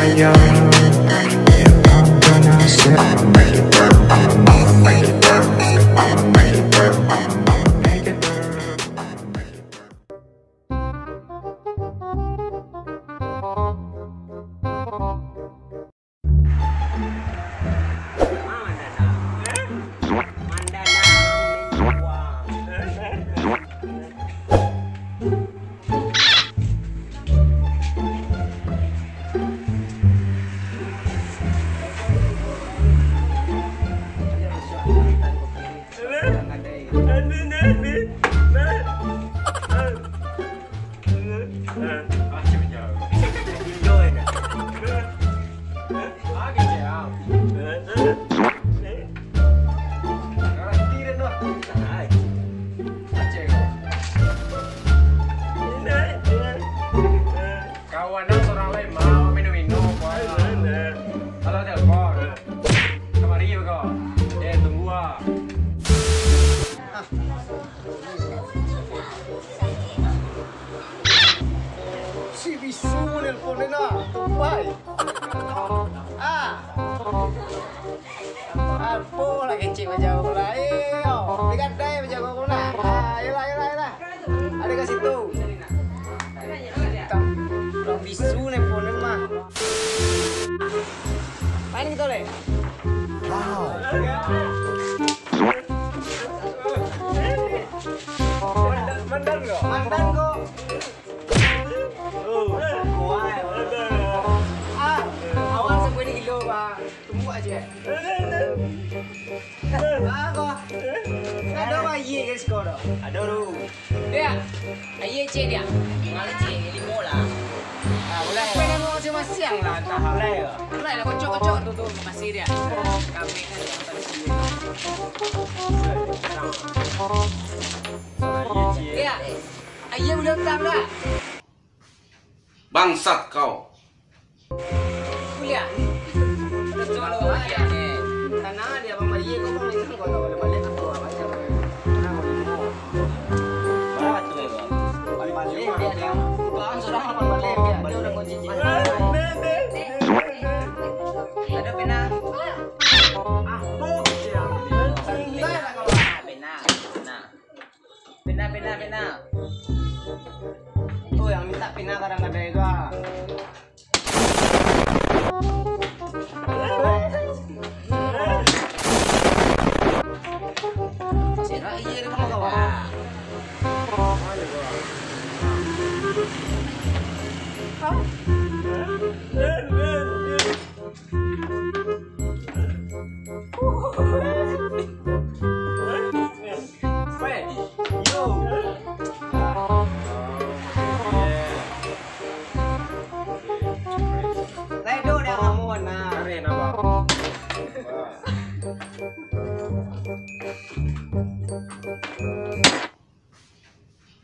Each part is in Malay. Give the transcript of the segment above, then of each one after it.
fire. If I'm gonna say I'ma make it burn, I'ma make it burn, I'ma make it burn, I'ma make it burn, I'ma make it burn. Si bisu nelponin na, tumpay. Apa lah kecil macam aku lah. Dekat day macam aku lah. Ayolah. Ada kat situ. Orang bisu nelponin mah. Main kita le. Mandan kok. Awak sampai ni kilo pak, tunggu aja. Kok, ada apa ye guys kau dah? Ada ru. Dia, ye cek dia, malah cek limo lah. Boleh. Pengen mau masing lah, entah boleh. Boleh lah, kocok tu masih dia. Kami kan yang tadi sini. Dia, ye boleh tak dah? Bangsat kau. Kuliah. Ada colo aja ni. Tanah dia bang Maria kau bang ni kau boleh balik tu apa aja. Tanah mau limo. Berapa tu ya bang? Balik dia. Bang sudah balik dia. Dia udah kunci. Ada pena. Pena. Oh yang minta pena kadang-kadang itu Sira iya dia mau kawan.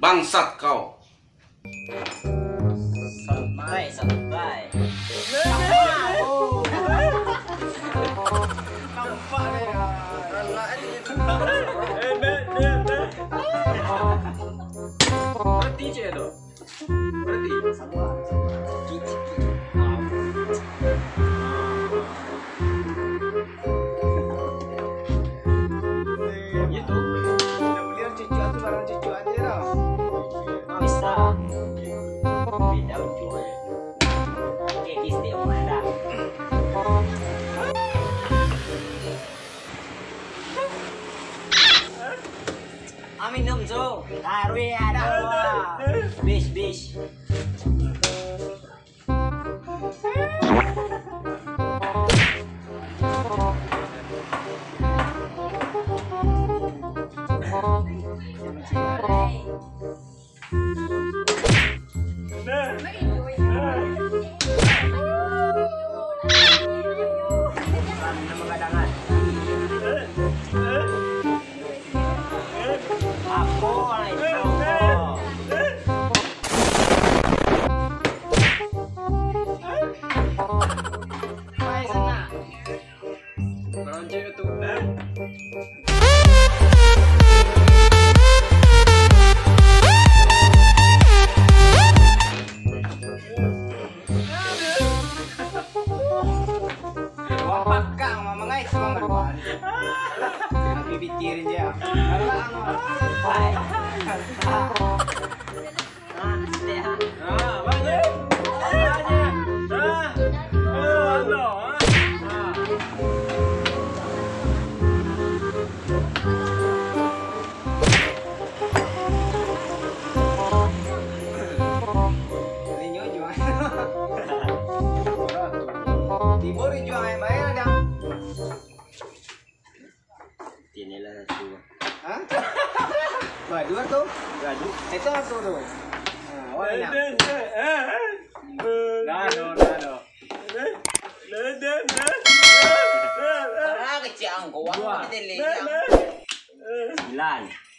Bangsat kau. Sampai. Nampak dia. Berhenti je tu. Berhenti. Sama. Itu. Yang beliau cucu tu barang cucu aja dah. Bisa. Beda ujung. Okey, kisah mana? Minum tu, taruh ada apa? Bis. Aku pikirin dia. Alah, baik. banyak. Ninyo jual. Timur jual yang bayar ada. Inilah satu. Hah? Wah, dua tuh. Gaduh. Itu satu tuh. Nah, warna. Nano. Ah, kecil angkau. Wah, ini lagi. 9.